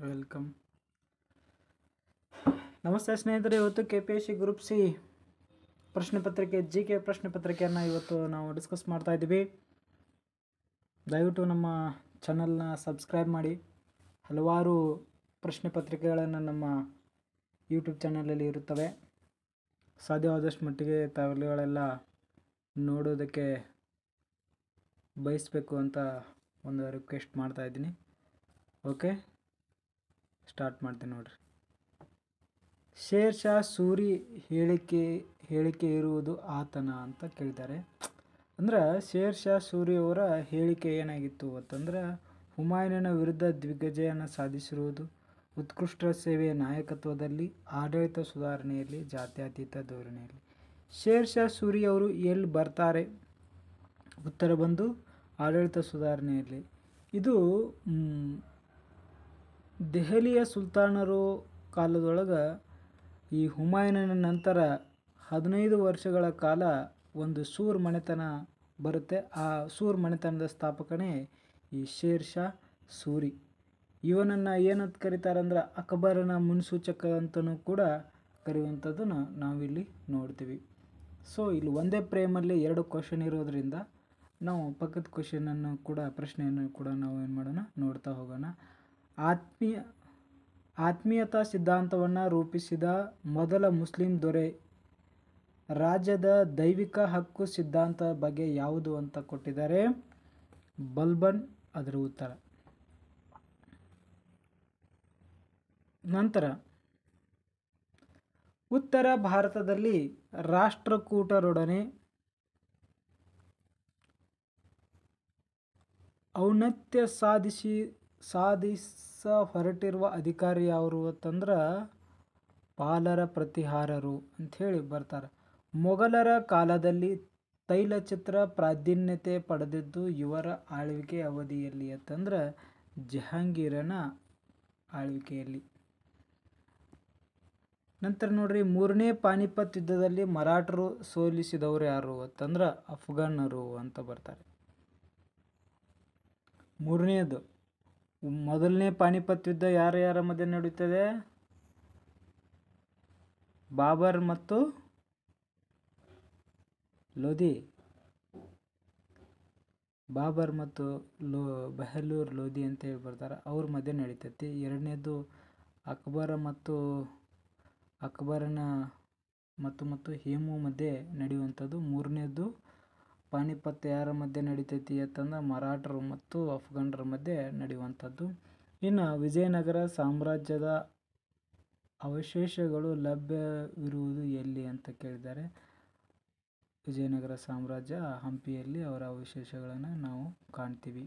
Welcome. ನಮಸ್ತೆ ಸ್ನೇಹಿತರೆ, ಇವತ್ತು KPSC ಗ್ರೂಪ್ ಸಿ ಪ್ರಶ್ನೆ ಪತ್ರಿಕೆ GK ಪ್ರಶ್ನೆ ಪತ್ರಿಕೆಯನ್ನು ಇವತ್ತು ನಾವು ಡಿಸ್ಕಸ್ ಮಾಡ್ತಾ ಇದ್ದೀವಿ. ದಯವಿಟ್ಟು ನಮ್ಮ ಚಾನಲ್ನ ಸಬ್ಸ್ಕ್ರೈಬ್ ಮಾಡಿ. ಹಲವಾರು ಪ್ರಶ್ನೆ ಪತ್ರಿಕೆಗಳನ್ನು ನಮ್ಮ ಯೂಟ್ಯೂಬ್ ಚಾನಲಲ್ಲಿ ಇರುತ್ತವೆ. ಸಾಧ್ಯವಾದಷ್ಟು ಮಟ್ಟಿಗೆ ತಾವುಗಳೆಲ್ಲ ನೋಡೋದಕ್ಕೆ ಬಯಸಬೇಕು ಅಂತ ಒಂದು ರಿಕ್ವೆಸ್ಟ್ ಮಾಡ್ತಾ ಇದ್ದೀನಿ. ಓಕೆ, ಸ್ಟಾರ್ಟ್ ಮಾಡ್ತೀನಿ ನೋಡ್ರಿ. ಶೇರ್ ಶಾ ಸೂರಿ ಹೇಳಿಕೆ ಇರುವುದು ಆತನ ಅಂತ ಕೇಳಿದ್ದಾರೆ. ಅಂದ್ರೆ ಶೇರ್ ಶಾ ಸೂರಿ ಅವರ ಹೇಳಿಕೆ ಏನಾಗಿತ್ತು ಅಂತಂದ್ರೆ, ಹುಮಾಯೂನನ ವಿರುದ್ಧ ದಿಗ್ವಿಜಯವನ್ನು ಸಾಧಿಸಿರುವುದು, ಉತ್ಕೃಷ್ಟ ಸೇವೆಯ ನಾಯಕತ್ವದಲ್ಲಿ, ಆಡಳಿತ ಸುಧಾರಣೆಯಲ್ಲಿ, ಜಾತ್ಯತೀತ ಧೋರಣೆಯಲ್ಲಿ. ಶೇರ್ ಶಾ ಸೂರಿ ಅವರು ಎಲ್ಲಿ ಬರ್ತಾರೆ? ಉತ್ತರ ಬಂದು ಆಡಳಿತ ಸುಧಾರಣೆಯಲ್ಲಿ. ಇದು ದೆಹಲಿಯ ಸುಲ್ತಾನರು ಕಾಲದೊಳಗೆ ಈ ಹುಮಾಯೂನನ ನಂತರ 15 ವರ್ಷಗಳ ಕಾಲ ಒಂದು ಸೂರ್ ಮನೆತನ ಬರುತ್ತೆ. ಆ ಸೂರ್ ಮನೆತನದ ಸ್ಥಾಪಕನೇ ಈ ಶೇರ್ ಶಾ ಸೂರಿ. ಇವನನ್ನು ಏನಂತ ಕರೀತಾರಂದ್ರೆ ಅಕ್ಬರನ ಮುನ್ಸೂಚಕ ಅಂತಲೂ ಕೂಡ ಕರೆಯುವಂಥದ್ದನ್ನು ನಾವಿಲ್ಲಿ ನೋಡ್ತೀವಿ. ಸೊ ಇಲ್ಲಿ ಒಂದೇ ಫ್ರೇಮಲ್ಲಿ 2 ಕ್ವಶನ್ ಇರೋದ್ರಿಂದ ನಾವು ಪಕ್ಕದ ಕ್ವಶನನ್ನು ಕೂಡ ಪ್ರಶ್ನೆಯನ್ನು ಕೂಡ ನಾವು ಏನು ಮಾಡೋಣ, ನೋಡ್ತಾ ಹೋಗೋಣ. ಆತ್ಮೀಯತಾ ಸಿದ್ಧಾಂತವನ್ನು ರೂಪಿಸಿದ ಮೊದಲ ಮುಸ್ಲಿಂ ದೊರೆ ರಾಜ್ಯದ ದೈವಿಕ ಹಕ್ಕು ಸಿದ್ಧಾಂತ ಬಗ್ಗೆ ಯಾವುದು ಅಂತ ಕೊಟ್ಟಿದ್ದಾರೆ. ಬಲ್ಬನ್ ಅದರ ಉತ್ತರ. ನಂತರ ಉತ್ತರ ಭಾರತದಲ್ಲಿ ರಾಷ್ಟ್ರಕೂಟರೊಡನೆ ಔನ್ನತ್ಯ ಸಾಧಿಸ ಹೊರಟಿರುವ ಅಧಿಕಾರಿ ಯಾರು ಅಂತಂದ್ರೆ ಪಾಲರ ಪ್ರತಿಹಾರರು ಅಂಥೇಳಿ ಬರ್ತಾರೆ. ಮೊಘಲರ ಕಾಲದಲ್ಲಿ ತೈಲಚಿತ್ರ ಪ್ರಾಧಾನ್ಯತೆ ಪಡೆದಿದ್ದು ಇವರ ಆಳ್ವಿಕೆ ಅವಧಿಯಲ್ಲಿ ಅಂತಂದ್ರೆ ಜಹಾಂಗೀರನ ಆಳ್ವಿಕೆಯಲ್ಲಿ. ನಂತರ ನೋಡ್ರಿ, 3ನೇ ಪಾನಿಪತ್ ಯುದ್ಧದಲ್ಲಿ ಮರಾಠರು ಸೋಲಿಸಿದವರು ಯಾರು ಅಂತಂದ್ರೆ ಅಫ್ಘಾನರು ಅಂತ ಬರ್ತಾರೆ. ಮೂರನೇದು, ಮೊದಲನೇ ಪಾನಿಪತ್ ಯುದ್ಧ ಯಾರ ಮಧ್ಯೆ ನಡೆಯುತ್ತದೆ? ಬಾಬರ್ ಮತ್ತು ಲೋಧಿ. ಬಾಬರ್ ಮತ್ತು ಬೆಹಲೂರ್ ಲೋಧಿ ಅಂತ ಹೇಳಿ ಬರ್ತಾರೆ, ಅವ್ರ ಮಧ್ಯೆ ನಡೀತೈತಿ. ಎರಡನೇದು ಅಕ್ಬರನ ಮತ್ತು ಹೇಮು ಮಧ್ಯೆ ನಡೆಯುವಂಥದ್ದು. ಮೂರನೇದು ಪಾನಿಪತ್ ಯಾರ ಮಧ್ಯೆ ನಡೀತೈತಿ ಅಂತಂದ್ರೆ ಮರಾಠರು ಮತ್ತು ಅಫ್ಘಾನರ ಮಧ್ಯೆ ನಡೆಯುವಂಥದ್ದು. ಇನ್ನು ವಿಜಯನಗರ ಸಾಮ್ರಾಜ್ಯದ ಅವಶೇಷಗಳು ಲಭ್ಯವಿರುವುದು ಎಲ್ಲಿ ಅಂತ ಕೇಳಿದ್ದಾರೆ. ವಿಜಯನಗರ ಸಾಮ್ರಾಜ್ಯ ಹಂಪಿಯಲ್ಲಿ ಅವರ ಅವಶೇಷಗಳನ್ನು ನಾವು ಕಾಣ್ತೀವಿ.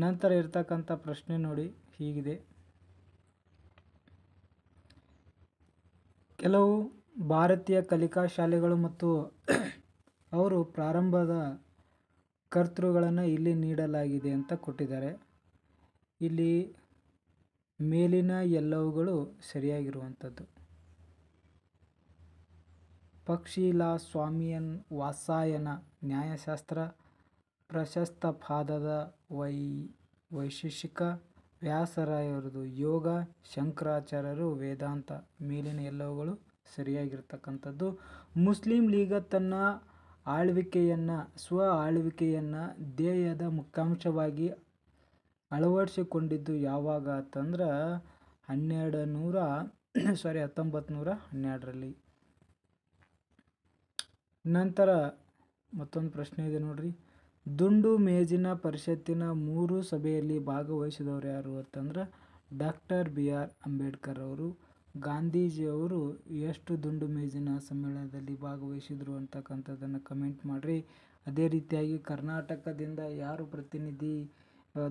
ನಂತರ ಇರ್ತಕ್ಕಂಥ ಪ್ರಶ್ನೆ ನೋಡಿ ಹೀಗಿದೆ. ಕೆಲವು ಭಾರತೀಯ ಕಲಿಕಾ ಶಾಲೆಗಳು ಮತ್ತು ಅವರು ಪ್ರಾರಂಭದ ಕರ್ತೃಗಳನ್ನು ಇಲ್ಲಿ ನೀಡಲಾಗಿದೆ ಅಂತ ಕೊಟ್ಟಿದ್ದಾರೆ. ಇಲ್ಲಿ ಮೇಲಿನ ಎಲ್ಲವುಗಳು ಸರಿಯಾಗಿರುವಂಥದ್ದು. ಪಕ್ಷಿಲಾ ಸ್ವಾಮಿಯನ್ ವಾತ್ಸಾಯನ ನ್ಯಾಯಶಾಸ್ತ್ರ, ಪ್ರಶಸ್ತ ಪಾದದ ವೈಶೇಷಿಕ, ವ್ಯಾಸರಾಯರದು ಯೋಗ, ಶಂಕರಾಚಾರ್ಯರು ವೇದಾಂತ. ಮೇಲಿನ ಎಲ್ಲವುಗಳು ಸರಿಯಾಗಿರ್ತಕ್ಕಂಥದ್ದು. ಮುಸ್ಲಿಂ ಲೀಗ್ ತನ್ನ ಸ್ವ ಆಳ್ವಿಕೆಯನ್ನು ಧ್ಯೇಯದ ಮುಖ್ಯಾಂಶವಾಗಿ ಅಳವಡಿಸಿಕೊಂಡಿದ್ದು ಯಾವಾಗ ಅಂತಂದ್ರೆ 1912ರಲ್ಲಿ. ನಂತರ ಮತ್ತೊಂದು ಪ್ರಶ್ನೆ ಇದೆ ನೋಡ್ರಿ. ದುಂಡು ಮೇಜಿನ ಪರಿಷತ್ತಿನ 3 ಸಭೆಯಲ್ಲಿ ಭಾಗವಹಿಸಿದವರು ಯಾರು ಅಂತಂದ್ರೆ ಡಾಕ್ಟರ್ BR ಅಂಬೇಡ್ಕರ್ ಅವರು. ಗಾಂಧೀಜಿಯವರು ಎಷ್ಟು ದುಂಡು ಮೇಜಿನ ಸಮ್ಮೇಳನದಲ್ಲಿ ಭಾಗವಹಿಸಿದ್ರು ಅಂತಕ್ಕಂಥದ್ದನ್ನು ಕಮೆಂಟ್ ಮಾಡಿರಿ. ಅದೇ ರೀತಿಯಾಗಿ ಕರ್ನಾಟಕದಿಂದ ಯಾರು ಪ್ರತಿನಿಧಿ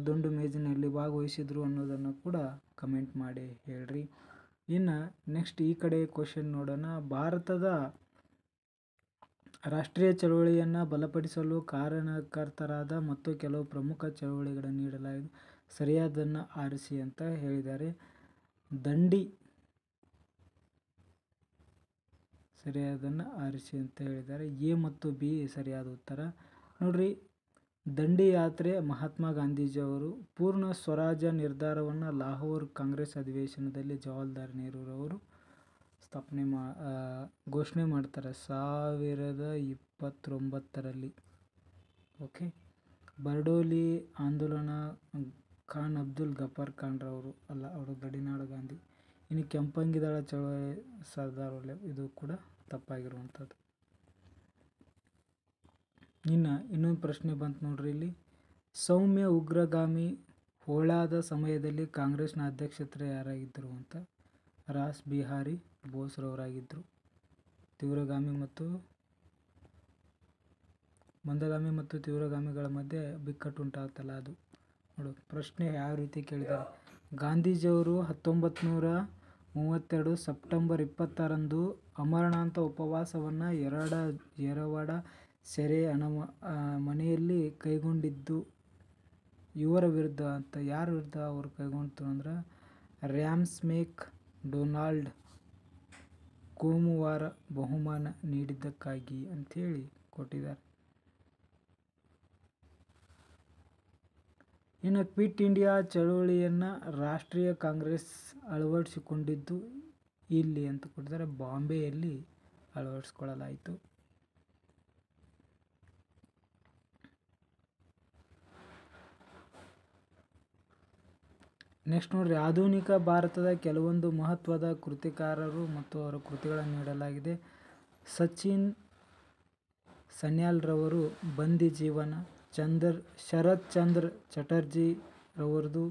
ದುಂಡು ಮೇಜಿನಲ್ಲಿ ಭಾಗವಹಿಸಿದ್ರು ಅನ್ನೋದನ್ನು ಕೂಡ ಕಮೆಂಟ್ ಮಾಡಿ ಹೇಳ್ರಿ. ಇನ್ನು ನೆಕ್ಸ್ಟ್ ಈ ಕಡೆ ಕ್ವಶನ್ ನೋಡೋಣ. ಭಾರತದ ರಾಷ್ಟ್ರೀಯ ಚಳವಳಿಯನ್ನು ಬಲಪಡಿಸಲು ಕಾರಣಕರ್ತರಾದ ಮತ್ತು ಕೆಲವು ಪ್ರಮುಖ ಚಳವಳಿಗಳನ್ನು ನೀಡಲಾಗಿದೆ. ಸರಿಯಾದನ್ನು ಆರಿಸಿ ಅಂತ ಹೇಳಿದ್ದಾರೆ. ದಂಡಿ ಸರಿಯಾದನ್ನು ಆರಿಸಿ ಅಂತ ಹೇಳಿದ್ದಾರೆ. A ಮತ್ತು B ಸರಿಯಾದ ಉತ್ತರ. ನೋಡ್ರಿ, ದಂಡಿ ಯಾತ್ರೆ ಮಹಾತ್ಮ ಗಾಂಧೀಜಿಯವರು. ಪೂರ್ಣ ಸ್ವರಾಜ್ಯ ನಿರ್ಧಾರವನ್ನು ಲಾಹೋರ್ ಕಾಂಗ್ರೆಸ್ ಅಧಿವೇಶನದಲ್ಲಿ ಜವಾಹರ್ಲಾಲ್ ನೆಹರೂರವರು ಘೋಷಣೆ ಮಾಡ್ತಾರೆ 1929ರಲ್ಲಿ. ಓಕೆ. ಬರ್ಡೋಲಿ ಆಂದೋಲನ ಖಾನ್ ಅಬ್ದುಲ್ ಗಫಾರ್ ಖಾನ್ರವರು ಅಲ್ಲ, ಅವರು ಗಡಿನಾಡು ಗಾಂಧಿ. ಇನ್ನು ಕೆಂಪಂಗಿ ದಳ ಚಳವಳಿ ಸರ್ದಾರ್ ವಲ್ಲಭ್, ಇದು ಕೂಡ ತಪ್ಪಾಗಿರುವಂಥದ್ದು. ಇನ್ನು ಇನ್ನೊಂದು ಪ್ರಶ್ನೆ ಬಂತು ನೋಡ್ರಿ ಇಲ್ಲಿ. ಸೌಮ್ಯ ಉಗ್ರಗಾಮಿ ಹೋಳಾದ ಸಮಯದಲ್ಲಿ ಕಾಂಗ್ರೆಸ್ನ ಅಧ್ಯಕ್ಷತೆ ಯಾರಾಗಿದ್ದರು ಅಂತ. ರಾಸ್ ಬಿಹಾರಿ ಬೋಸ್ರವರಾಗಿದ್ದರು. ಮಂದಗಾಮಿ ಮತ್ತು ತೀವ್ರಗಾಮಿಗಳ ಮಧ್ಯೆ ಬಿಕ್ಕಟ್ಟು ಉಂಟಾಗುತ್ತಲ್ಲ ಅದು. ನೋಡು ಪ್ರಶ್ನೆ ಯಾವ ರೀತಿ ಕೇಳಿದ್ದಾರೆ. ಗಾಂಧೀಜಿಯವರು 1932 ಸೆಪ್ಟೆಂಬರ್ 20ರಂದು ಅಮರನಾಥ ಉಪವಾಸವನ್ನು ಎರವಾಡ ಸೆರೆ ಮನೆಯಲ್ಲಿ ಕೈಗೊಂಡಿದ್ದು ಇವರ ವಿರುದ್ಧ ಅಂತ. ಯಾರ ವಿರುದ್ಧ ಅವರು ಕೈಗೊಂಡಿತು ಅಂದ್ರೆ ರ್ಯಾಮ್ಸ್ಮೇಕ್ ಡೊನಾಲ್ಡ್ ಕೋಮುವಾರ ಬಹುಮಾನ ನೀಡಿದ್ದಕ್ಕಾಗಿ ಅಂಥೇಳಿ ಕೊಟ್ಟಿದ್ದಾರೆ. ಇನ್ನು ಕ್ವಿಟ್ ಇಂಡಿಯಾ ಚಳುವಳಿಯನ್ನು ರಾಷ್ಟ್ರೀಯ ಕಾಂಗ್ರೆಸ್ ಅಳವಡಿಸಿಕೊಂಡಿದ್ದು ಇಲ್ಲಿ ಅಂತ ಕೊಟ್ಟಿದ್ದಾರೆ. ಬಾಂಬೆಯಲ್ಲಿ ಅಳವಡಿಸಿಕೊಳ್ಳಲಾಯಿತು. ನೆಕ್ಸ್ಟ್ ನೋಡ್ರಿ, ಆಧುನಿಕ ಭಾರತದ ಕೆಲವೊಂದು ಮಹತ್ವದ ಕೃತಿಕಾರರು ಮತ್ತು ಅವರ ಕೃತಿಗಳನ್ನು ನೀಡಲಾಗಿದೆ. ಸಚಿನ್ ಸನ್ಯಾಲ್ರವರು ಬಂದಿ ಜೀವನ, ಶರತ್ ಚಂದ್ರ ಚಟರ್ಜಿ ರವರದು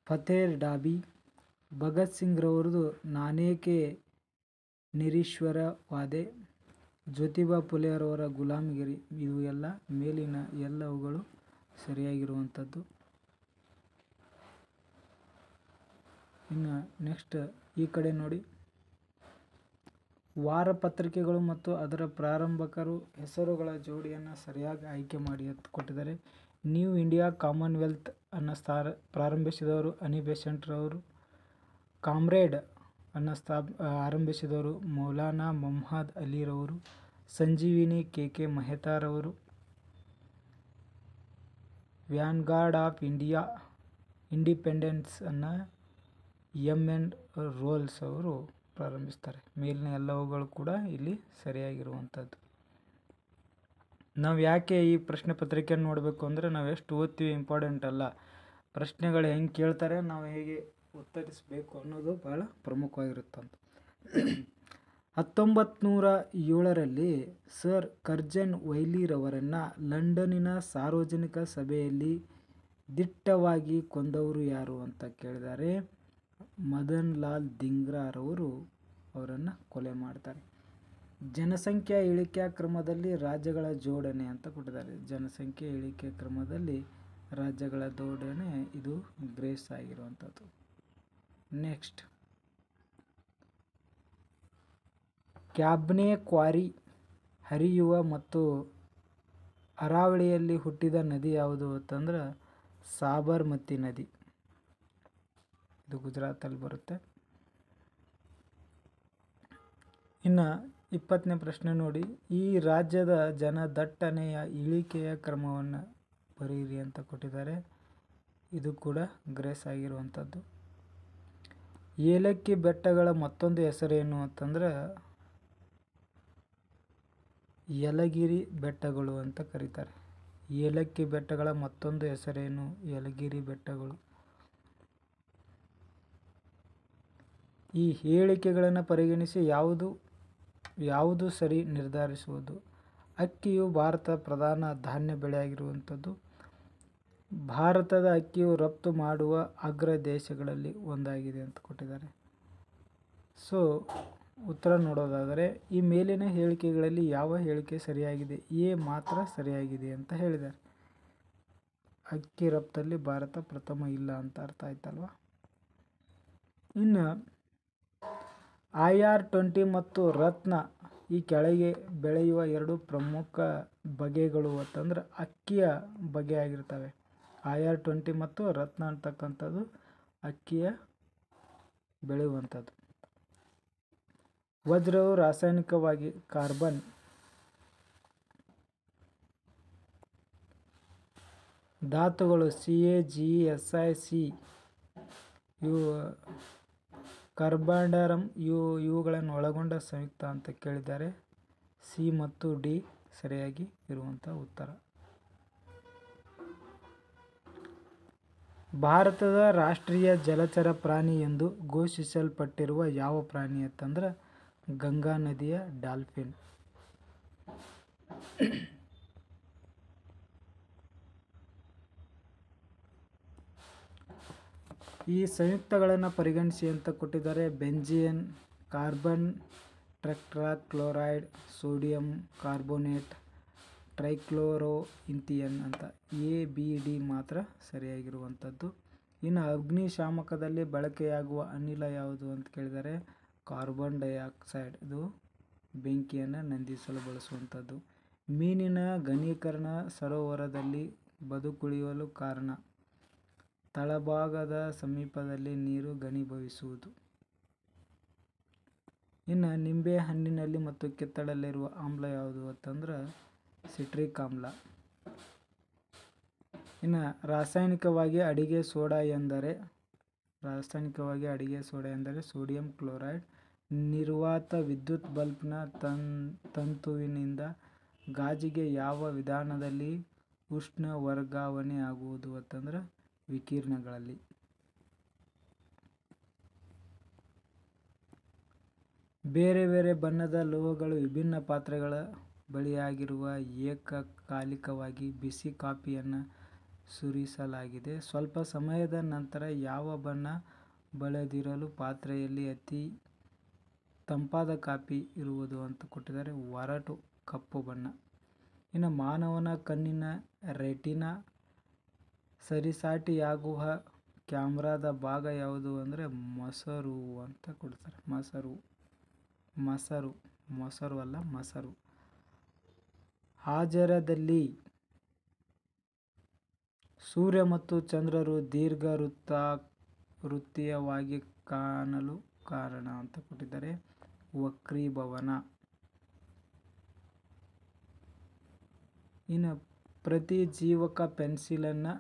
ಪಥೇರ್ ಡಾಬಿ, ಭಗತ್ ಸಿಂಗ್ ರವರದು ನಾನೇಕೆ ನಿರೀಶ್ವರವಾದೆ, ಜ್ಯೋತಿಬಾ ಫುಲೆರವರ ಗುಲಾಮಗಿರಿ. ಇವು ಎಲ್ಲ ಮೇಲಿನ ಎಲ್ಲವುಗಳು ಸರಿಯಾಗಿರುವಂಥದ್ದು. ಇನ್ನು ನೆಕ್ಸ್ಟ್ ಈ ಕಡೆ ನೋಡಿ, ವಾರಪತ್ರಿಕೆಗಳು ಮತ್ತು ಅದರ ಪ್ರಾರಂಭಕರು ಹೆಸರುಗಳ ಜೋಡಿಯನ್ನು ಸರಿಯಾಗಿ ಆಯ್ಕೆ ಮಾಡಿ ಅಂತ ಕೊಟ್ಟಿದ್ದಾರೆ. ನ್ಯೂ ಇಂಡಿಯಾ ಕಾಮನ್ವೆಲ್ತ್ ಅನ್ನು ಪ್ರಾರಂಭಿಸಿದವರು ಅನಿ ಬೆಸೆಂಟ್ ರವರು. ಕಾಮ್ರೇಡ್ ಅನ್ನು ಆರಂಭಿಸಿದವರು ಮೌಲಾನಾ ಮೊಹಮ್ಮದ್ ಅಲಿ ರವರು. ಸಂಜೀವಿನಿ ಕೆ ಮೆಹ್ತಾರವರು. ವ್ಯಾನ್ಗಾರ್ಡ್ ಆಫ್ ಇಂಡಿಪೆಂಡೆನ್ಸ್ ಅನ್ನು ಎನ್ ರೋಲ್ಸ್ ಅವರು ಪ್ರಾರಂಭಿಸ್ತಾರೆ. ಮೇಲಿನ ಎಲ್ಲವುಗಳು ಕೂಡ ಇಲ್ಲಿ ಸರಿಯಾಗಿರುವಂಥದ್ದು. ನಾವು ಯಾಕೆ ಈ ಪ್ರಶ್ನೆ ಪತ್ರಿಕೆಯನ್ನು ನೋಡಬೇಕು ಅಂದರೆ ನಾವು ಎಷ್ಟು ಓದ್ತೀವಿ ಇಂಪಾರ್ಟೆಂಟ್ ಅಲ್ಲ, ಪ್ರಶ್ನೆಗಳು ಹೆಂಗೆ ಕೇಳ್ತಾರೆ, ನಾವು ಹೇಗೆ ಉತ್ತರಿಸಬೇಕು ಅನ್ನೋದು ಭಾಳ ಪ್ರಮುಖವಾಗಿರುತ್ತಂತ. 1907ರಲ್ಲಿ ಸರ್ ಕರ್ಜನ್ ವೈಲಿರವರನ್ನು ಲಂಡನ್ನಿನ ಸಾರ್ವಜನಿಕ ಸಭೆಯಲ್ಲಿ ದಿಟ್ಟವಾಗಿ ಕೊಂದವರು ಯಾರು ಅಂತ ಕೇಳಿದ್ದಾರೆ. ಮದನ್ ಲಾಲ್ ಧಿಂಗ್ರಾ ರವರು ಅವರನ್ನು ಕೊಲೆ ಮಾಡ್ತಾರೆ. ಜನಸಂಖ್ಯಾ ಇಳಿಕೆ ಕ್ರಮದಲ್ಲಿ ರಾಜ್ಯಗಳ ಜೋಡಣೆ ಅಂತ ಕೊಟ್ಟಿದ್ದಾರೆ. ಜನಸಂಖ್ಯೆ ಇಳಿಕೆ ಕ್ರಮದಲ್ಲಿ ರಾಜ್ಯಗಳ ಜೋಡಣೆ, ಇದು ಗ್ರೇಸ್ ಆಗಿರುವಂಥದ್ದು. ನೆಕ್ಸ್ಟ್, ಕ್ಯಾಬ್ನೆ ಕ್ವಾರಿ ಹರಿಯುವ ಮತ್ತು ಅರಾವಳಿಯಲ್ಲಿ ಹುಟ್ಟಿದ ನದಿ ಯಾವುದು ಅಂತಂದ್ರೆ ಸಾಬರ್ಮತಿ ನದಿ. ಇದು ಗುಜರಾತಲ್ಲಿ ಬರುತ್ತೆ. ಇನ್ನು 20ನೇ ಪ್ರಶ್ನೆ ನೋಡಿ, ಈ ರಾಜ್ಯದ ಜನದಟ್ಟಣೆಯ ಇಳಿಕೆಯ ಕ್ರಮವನ್ನು ಬರೆಯಿರಿ ಅಂತ ಕೊಟ್ಟಿದ್ದಾರೆ. ಇದು ಕೂಡ ಗ್ರೇಸ್ ಆಗಿರುವಂಥದ್ದು. ಏಲಕ್ಕಿ ಬೆಟ್ಟಗಳ ಮತ್ತೊಂದು ಹೆಸರೇನು ಅಂತಂದ್ರೆ ಯಲಗಿರಿ ಬೆಟ್ಟಗಳು ಅಂತ ಕರೀತಾರೆ. ಏಲಕ್ಕಿ ಬೆಟ್ಟಗಳ ಮತ್ತೊಂದು ಹೆಸರೇನು? ಯಲಗಿರಿ ಬೆಟ್ಟಗಳು. ಈ ಹೇಳಿಕೆಗಳನ್ನು ಪರಿಗಣಿಸಿ ಯಾವುದು ಸರಿ ನಿರ್ಧರಿಸುವುದು. ಅಕ್ಕಿಯು ಭಾರತದ ಪ್ರಧಾನ ಧಾನ್ಯ ಬೆಳೆಯಾಗಿರುವಂಥದ್ದು. ಭಾರತದ ಅಕ್ಕಿಯು ರಫ್ತು ಮಾಡುವ ಅಗ್ರ ದೇಶಗಳಲ್ಲಿ ಒಂದಾಗಿದೆ ಅಂತ ಕೊಟ್ಟಿದ್ದಾರೆ. ಸೊ ಉತ್ತರ ನೋಡೋದಾದರೆ ಈ ಮೇಲಿನ ಹೇಳಿಕೆಗಳಲ್ಲಿ ಯಾವ ಹೇಳಿಕೆ ಸರಿಯಾಗಿದೆ? ಎ ಮಾತ್ರ ಸರಿಯಾಗಿದೆ ಅಂತ ಹೇಳಿದ್ದಾರೆ. ಅಕ್ಕಿ ರಫ್ತಲ್ಲಿ ಭಾರತ ಪ್ರಥಮ ಇಲ್ಲ ಅಂತ ಅರ್ಥ ಆಯ್ತಲ್ವ. ಇನ್ನು IR-20 ಮತ್ತು ರತ್ನ ಈ ಕೆಳಗೆ ಬೆಳೆಯುವ ಎರಡು ಪ್ರಮುಖ ಬಗೆಗಳು ಅಂತಂದ್ರೆ ಅಕ್ಕಿಯ ಬಗೆ ಆಗಿರ್ತವೆ. IR-20 ಮತ್ತು ರತ್ನ ಅಂತಕ್ಕಂಥದ್ದು ಅಕ್ಕಿಯ ಬೆಳೆಯುವಂಥದ್ದು. ವಜ್ರವು ರಾಸಾಯನಿಕವಾಗಿ ಕಾರ್ಬನ್ ಧಾತುಗಳು CaGSiC ಇವು ಕಾರ್ಬಾಂಡರಮ್ ಇವುಗಳನ್ನು ಒಳಗೊಂಡ ಸಂಯುಕ್ತ ಅಂತ ಕೇಳಿದ್ದಾರೆ. ಸಿ ಮತ್ತು ಡಿ ಸರಿಯಾಗಿ ಇರುವಂಥ ಉತ್ತರ. ಭಾರತದ ರಾಷ್ಟ್ರೀಯ ಜಲಚರ ಪ್ರಾಣಿ ಎಂದು ಘೋಷಿಸಲ್ಪಟ್ಟಿರುವ ಯಾವ ಪ್ರಾಣಿ ಅಂತಂದ್ರೆ ಗಂಗಾ ನದಿಯ ಡಾಲ್ಫಿನ್. ಈ ಸಂಯುಕ್ತಗಳನ್ನು ಪರಿಗಣಿಸಿ ಅಂತ ಕೊಟ್ಟಿದ್ದಾರೆ. Benzene, carbon tetrachloride, sodium carbonate, trichloroethylene ಅಂತ A, B, D ಮಾತ್ರ ಸರಿಯಾಗಿರುವಂಥದ್ದು. ಇನ್ನು ಅಗ್ನಿಶಾಮಕದಲ್ಲಿ ಬಳಕೆಯಾಗುವ ಅನಿಲ ಯಾವುದು ಅಂತ ಕೇಳಿದರೆ ಕಾರ್ಬನ್ ಡೈಆಕ್ಸೈಡ್. ಇದು ಬೆಂಕಿಯನ್ನು ನಂದಿಸಲು ಬಳಸುವಂಥದ್ದು. ಮೀನಿನ ಘನೀಕರಣ ಸರೋವರದಲ್ಲಿ ಬದುಕುಳಿಯಲು ಕಾರಣ ತಳಭಾಗದ ಸಮೀಪದಲ್ಲಿ ನೀರು ಘನೀಭವಿಸುವುದು. ಇನ್ನು ನಿಂಬೆ ಹಣ್ಣಿನಲ್ಲಿ ಮತ್ತು ಕಿತ್ತಳೆಯಲ್ಲಿರುವ ಆಮ್ಲ ಯಾವುದು ಅಂತಂದ್ರೆ ಸಿಟ್ರಿಕ್ ಆಮ್ಲ. ಇನ್ನು ರಾಸಾಯನಿಕವಾಗಿ ಅಡಿಗೆ ಸೋಡಾ ಎಂದರೆ ಸೋಡಿಯಂ ಕ್ಲೋರೈಡ್. ನಿರ್ವಾತ ವಿದ್ಯುತ್ ಬಲ್ಬ್ನ ತಂತುವಿನಿಂದ ಗಾಜಿಗೆ ಯಾವ ವಿಧಾನದಲ್ಲಿ ಉಷ್ಣ ವರ್ಗಾವಣೆ ಆಗುವುದು ಅಂತಂದ್ರೆ ವಿಕಿರಣಗಳಲ್ಲಿ. ಬೇರೆ ಬೇರೆ ಬಣ್ಣದ ಲೋಹಗಳು ವಿಭಿನ್ನ ಪಾತ್ರೆಗಳ ಬಳಿಯಾಗಿರುವ ಏಕಕಾಲಿಕವಾಗಿ ಬಿಸಿ ಕಾಫಿಯನ್ನು ಸುರಿಸಲಾಗಿದೆ. ಸ್ವಲ್ಪ ಸಮಯದ ನಂತರ ಯಾವ ಬಣ್ಣ ಬಳಿದಿರಲು ಪಾತ್ರೆಯಲ್ಲಿ ಅತಿ ತಂಪಾದ ಕಾಫಿ ಇರುವುದು ಅಂತ ಕೊಟ್ಟಿದ್ದಾರೆ. ಒರಟು ಕಪ್ಪು ಬಣ್ಣ. ಇನ್ನು ಮಾನವನ ಕಣ್ಣಿನ ರೆಟಿನಾ ಸರಿಸಾಟಿಯಾಗುವ ಕ್ಯಾಮ್ರಾದ ಭಾಗ ಯಾವುದು ಅಂದರೆ ಮಸರು ಅಂತ ಕೊಡ್ತಾರೆ. ಮಸರು. ಹಾಜರದಲ್ಲಿ ಸೂರ್ಯ ಮತ್ತು ಚಂದ್ರರು ದೀರ್ಘ ವೃತ್ತೀಯವಾಗಿ ಕಾಣಲು ಕಾರಣ ಅಂತ ಕೊಟ್ಟಿದ್ದಾರೆ. ವಕ್ರೀಭವನ. ಇನ್ನು ಪ್ರತಿಜೀವಕ ಪೆನ್ಸಿಲನ್ನು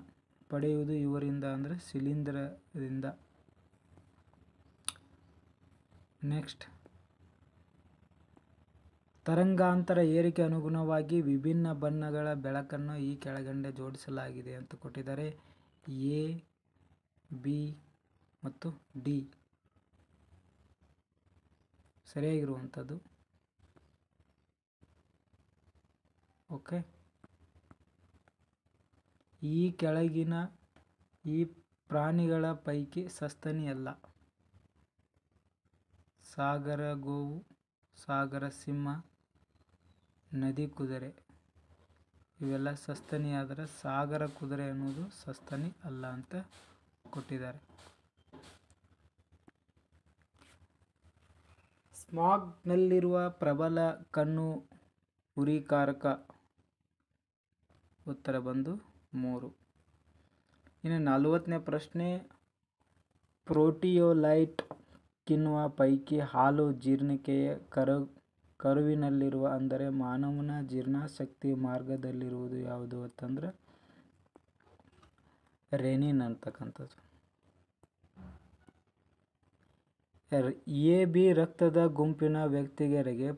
ಪಡೆಯುವುದು ಇವರಿಂದ ಅಂದರೆ ಶಿಲೀಂಧ್ರದಿಂದ. ನೆಕ್ಸ್ಟ್, ತರಂಗಾಂತರ ಏರಿಕೆ ಅನುಗುಣವಾಗಿ ವಿಭಿನ್ನ ಬಣ್ಣಗಳ ಬೆಳಕನ್ನು ಈ ಕೆಳಗಂಡೆ ಜೋಡಿಸಲಾಗಿದೆ ಅಂತ ಕೊಟ್ಟಿದ್ದಾರೆ. A, B ಮತ್ತು D ಸರಿಯಾಗಿರುವಂಥದ್ದು. ಓಕೆ, ಈ ಕೆಳಗಿನ ಈ ಪ್ರಾಣಿಗಳ ಪೈಕಿ ಸಸ್ತನಿ ಅಲ್ಲ. ಸಾಗರ ಗೋವು, ಸಾಗರ ಸಿಂಹ, ನದಿ ಕುದುರೆ ಇವೆಲ್ಲ ಸಸ್ತನಿ. ಆದರೆ ಸಾಗರ ಕುದುರೆ ಅನ್ನೋದು ಸಸ್ತನಿ ಅಲ್ಲ ಅಂತ ಕೊಟ್ಟಿದ್ದಾರೆ. ಸ್ಮಾಗ್ನಲ್ಲಿರುವ ಪ್ರಬಲ ಕಣ್ಣು ಉರಿಕಾರಕ. ಉತ್ತರ ಬಂದು 3. ಇನ್ನು 40ನೇ ಪ್ರಶ್ನೆ, ಪ್ರೋಟಿಯೋಲೈಟ್ ಕಿಣ್ವ ಪೈಕಿ ಹಾಲು ಜೀರ್ಣಿಕೆಯ ಕರುವಿನಲ್ಲಿರುವ ಅಂದರೆ ಮಾನವನ ಜೀರ್ಣಶಕ್ತಿ ಮಾರ್ಗದಲ್ಲಿರುವುದು ಯಾವುದು ಅಂತಂದ್ರೆ ರೆನಿನ್ ಅಂತಕ್ಕಂಥದ್ದು. AB ರಕ್ತದ ಗುಂಪಿನ ವ್ಯಕ್ತಿಗರಿಗೆ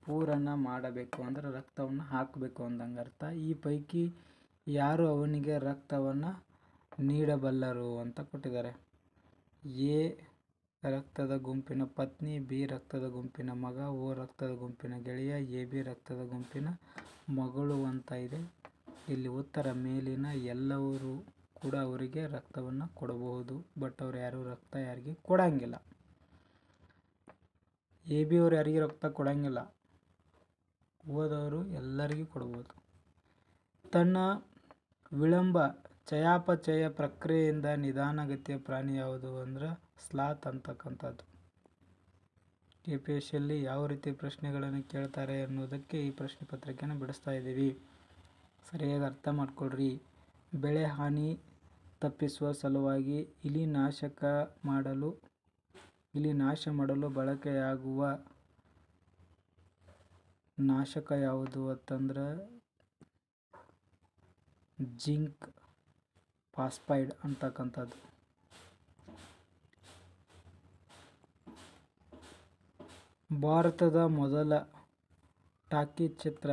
ಪೂರಣ ಮಾಡಬೇಕು ಅಂದ್ರೆ ರಕ್ತವನ್ನು ಹಾಕಬೇಕು ಅಂದಂಗೆ ಅರ್ಥ. ಈ ಪೈಕಿ ಯಾರು ಅವನಿಗೆ ರಕ್ತವನ್ನು ನೀಡಬಲ್ಲರು ಅಂತ ಕೊಟ್ಟಿದ್ದಾರೆ. A ರಕ್ತದ ಗುಂಪಿನ ಪತ್ನಿ, B ರಕ್ತದ ಗುಂಪಿನ ಮಗ, O ರಕ್ತದ ಗುಂಪಿನ ಗೆಳೆಯ, AB ರಕ್ತದ ಗುಂಪಿನ ಮಗಳು ಅಂತ ಇದೆ. ಇಲ್ಲಿ ಉತ್ತರ ಮೇಲಿನ ಎಲ್ಲರೂ ಕೂಡ ಅವರಿಗೆ ರಕ್ತವನ್ನು ಕೊಡಬಹುದು. ಬಟ್ ಅವ್ರು ರಕ್ತ ಯಾರಿಗೆ ಕೊಡಂಗಿಲ್ಲ. AB ಅವ್ರು ಯಾರಿಗೆ ರಕ್ತ ಕೊಡಂಗಿಲ್ಲ. ಓದವರು ಎಲ್ಲರಿಗೂ ಕೊಡ್ಬೋದು. ತನ್ನ ವಿಳಂಬ ಚಯಾಪಚಯ ಪ್ರಕ್ರಿಯೆಯಿಂದ ನಿಧಾನಗತಿಯ ಪ್ರಾಣಿ ಯಾವುದು ಅಂದ್ರೆ ಸ್ಲಾತ್ ಅಂತಕ್ಕಂಥದ್ದು. KPSCಯಲ್ಲಿ ಯಾವ ರೀತಿ ಪ್ರಶ್ನೆಗಳನ್ನು ಕೇಳ್ತಾರೆ ಅನ್ನೋದಕ್ಕೆ ಈ ಪ್ರಶ್ನೆ ಪತ್ರಿಕೆಯನ್ನು ಬಿಡಿಸ್ತಾ ಇದ್ದೀವಿ. ಸರಿಯಾಗಿ ಅರ್ಥ ಮಾಡ್ಕೊಳ್ರಿ. ಬೆಳೆ ಹಾನಿ ತಪ್ಪಿಸುವ ಸಲುವಾಗಿ ಇಲಿ ನಾಶ ಮಾಡಲು ಬಳಕೆಯಾಗುವ ನಾಶಕ ಯಾವುದು ಅಂತಂದ್ರೆ ಜಿಂಕ್ ಫಾಸ್ಫೈಡ್ ಅಂತಕ್ಕಂಥದ್ದು. ಭಾರತದ ಮೊದಲ ಟಾಕಿ ಚಿತ್ರ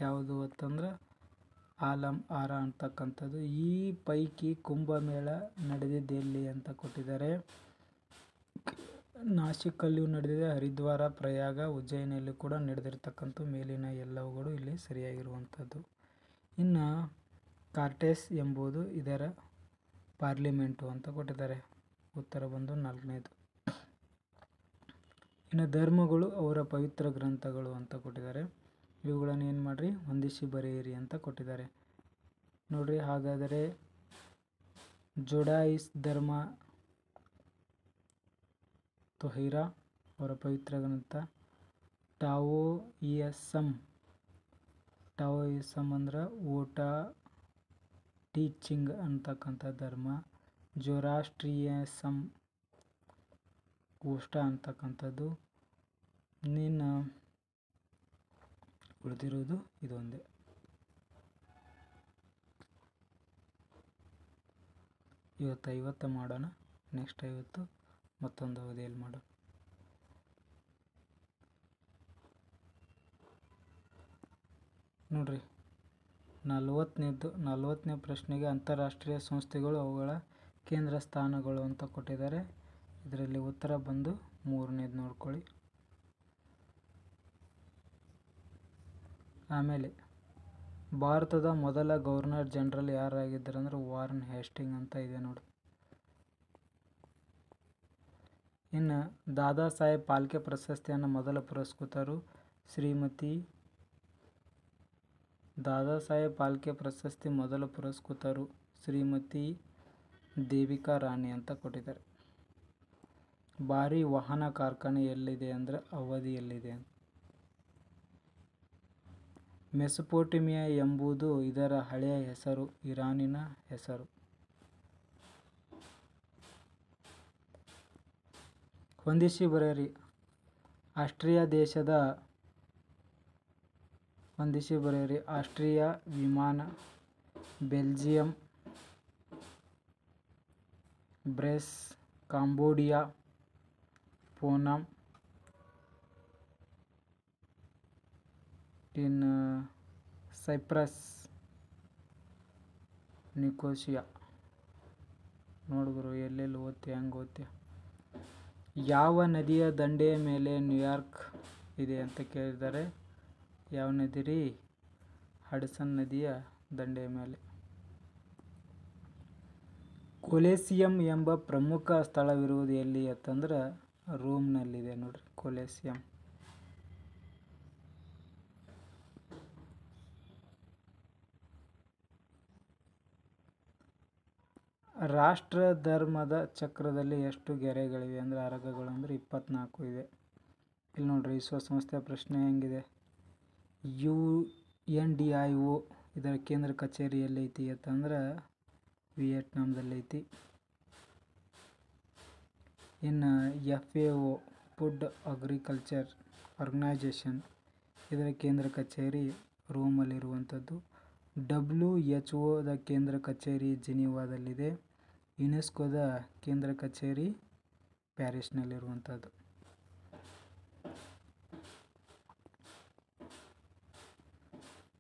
ಯಾವುದು ಅಂತಂದ್ರೆ ಆಲಂ ಆರ ಅಂತಕ್ಕಂಥದ್ದು. ಈ ಪೈಕಿ ಕುಂಭಮೇಳ ನಡೆದಿದ್ದೆಲ್ಲಿ ಅಂತ ಕೊಟ್ಟಿದ್ದಾರೆ. ನಾಸಿಕಲ್ಲಿಯೂ ನಡೆದಿದೆ, ಹರಿದ್ವಾರ, ಪ್ರಯಾಗ, ಉಜ್ಜಯಿನಿಯಲ್ಲಿ ಕೂಡ ನಡೆದಿರ್ತಕ್ಕಂಥ ಮೇಲಿನ ಎಲ್ಲವುಗಳು ಇಲ್ಲಿ ಸರಿಯಾಗಿರುವಂಥದ್ದು. ಇನ್ನು ಕಾರ್ಟೆಸ್ ಎಂಬುದು ಇದರ ಪಾರ್ಲಿಮೆಂಟು ಅಂತ ಕೊಟ್ಟಿದ್ದಾರೆ. ಉತ್ತರ ಬಂದು 4ನೇದು. ಇನ್ನು ಧರ್ಮಗಳು ಅವರ ಪವಿತ್ರ ಗ್ರಂಥಗಳು ಅಂತ ಕೊಟ್ಟಿದ್ದಾರೆ. ಇವುಗಳನ್ನು ಏನು ಮಾಡಿರಿ, ಹೊಂದಿಸಿ ಬರೆಯಿರಿ ಅಂತ ಕೊಟ್ಟಿದ್ದಾರೆ ನೋಡ್ರಿ. ಹಾಗಾದರೆ ಜುಡಾಯಿಸ್ ಧರ್ಮ ತೊಹಿರಾ ಅವರ ಪವಿತ್ರ ಗ್ರಂಥ. ಟಾವೋಯಿಸಮ್ ಅಂದ್ರೆ ಓಟ ಟೀಚಿಂಗ್ ಅಂತಕ್ಕಂಥ ಧರ್ಮ. ಜೊರಾಸ್ಟ್ರಿಯಸಮ್ ಓಷ್ಟ ಅಂತಕ್ಕಂಥದ್ದು. ಇನ್ನು ಉಳಿದಿರೋದು ಇದೊಂದೇ. ಇವತ್ತು 50 ಮಾಡೋಣ, ನೆಕ್ಸ್ಟ್ 50 ಮತ್ತೊಂದು ಅವಧಿಯಲ್ಲಿ ಮಾಡೋಣ. ನೋಡ್ರಿ 40ನೇ ಪ್ರಶ್ನೆಗೆ ಅಂತಾರಾಷ್ಟ್ರೀಯ ಸಂಸ್ಥೆಗಳು ಅವುಗಳ ಕೇಂದ್ರ ಸ್ಥಾನಗಳು ಅಂತ ಕೊಟ್ಟಿದ್ದಾರೆ. ಇದರಲ್ಲಿ ಉತ್ತರ ಬಂದು 3ನೇದು ನೋಡ್ಕೊಳ್ಳಿ. ಆಮೇಲೆ ಭಾರತದ ಮೊದಲ ಗವರ್ನರ್ ಜನರಲ್ ಯಾರಾಗಿದ್ದಾರೆ ಅಂದ್ರೆ ವಾರನ್ ಹೇಸ್ಟಿಂಗ್ ಅಂತ ಇದೆ ನೋಡಿ. ಇನ್ನು ದಾದಾ ಸಾಹೇಬ್ ಫಾಲ್ಕೆ ಪ್ರಶಸ್ತಿಯನ್ನು ಮೊದಲ ಪುರಸ್ಕೃತರು ಶ್ರೀಮತಿ ದಾದಾ ಸಾಹೇಬ್ ಫಾಲ್ಕೆ ಪ್ರಶಸ್ತಿ ಮೊದಲ ಪುರಸ್ಕೃತರು ಶ್ರೀಮತಿ ದೇವಿಕಾ ರಾಣಿ ಅಂತ ಕೊಟ್ಟಿದ್ದಾರೆ. ಭಾರಿ ವಾಹನ ಕಾರ್ಖಾನೆ ಎಲ್ಲಿದೆ ಅಂದರೆ ಅವಧಿಯಲ್ಲಿದೆ. ಮೆಸೊಪೊಟೇಮಿಯಾ ಎಂಬುದು ಇದರ ಹಳೆಯ ಹೆಸರು, ಇರಾನಿನ ಹೆಸರು. ಹೊಂದಿಸಿ ಬರೆಯಿರಿ. ಆಸ್ಟ್ರಿಯಾ ವಿಮಾನ, ಬೆಲ್ಜಿಯಂ, ಬ್ರೆಸ್, ಕಾಂಬೋಡಿಯಾ, ಪೋನಾಂ, ಇನ್ನು ಸೈಪ್ರಸ್, ನಿಕೋಸಿಯಾ. ನೋಡಿದ್ರು ಎಲ್ಲೆಲ್ಲಿ ಓದ್ತಿ ಹೆಂಗೆ ಓದ್ತಿ. ಯಾವ ನದಿಯ ದಂಡೆಯ ಮೇಲೆ ನ್ಯೂಯಾರ್ಕ್ ಇದೆ ಅಂತ ಕೇಳಿದ್ದಾರೆ. ಯಾವ ನದಿ ರೀ? ಹಡ್ಸನ್ ನದಿಯ ದಂಡೆಯ ಮೇಲೆ. ಕೊಲೆಸಿಯಂ ಎಂಬ ಪ್ರಮುಖ ಸ್ಥಳವಿರುವುದು ಎಲ್ಲಿ ಅಂತಂದ್ರೆ ರೋಮ್ನಲ್ಲಿದೆ ನೋಡ್ರಿ ಕೊಲೆಸಿಯಂ. ರಾಷ್ಟ್ರ ಧರ್ಮದ ಚಕ್ರದಲ್ಲಿ ಎಷ್ಟು ಗೆರೆಗಳಿವೆ ಅಂದರೆ ಅರಗಗಳು ಅಂದರೆ 24 ಇದೆ. ಇಲ್ಲಿ ನೋಡ್ರಿ ವಿಶ್ವಸಂಸ್ಥೆಯ ಪ್ರಶ್ನೆ ಹೆಂಗಿದೆ. UNDIO ಇದರ ಕೇಂದ್ರ ಕಚೇರಿ ಎಲ್ಲೈತಿ ಅಂತಂದ್ರೆ ವಿಯೆಟ್ನಾಂದಲ್ಲೈತಿ. ಇನ್ನು FAO ಫುಡ್ ಅಗ್ರಿಕಲ್ಚರ್ ಆರ್ಗನೈಜೇಷನ್ ಇದರ ಕೇಂದ್ರ ಕಚೇರಿ ರೋಮಲ್ಲಿರುವಂಥದ್ದು. WHOದ ಕೇಂದ್ರ ಕಚೇರಿ ಜಿನಿವಾದಲ್ಲಿದೆ. ಯುನೆಸ್ಕೋದ ಕೇಂದ್ರ ಕಚೇರಿ ಪ್ಯಾರಿಸ್ನಲ್ಲಿರುವಂಥದ್ದು.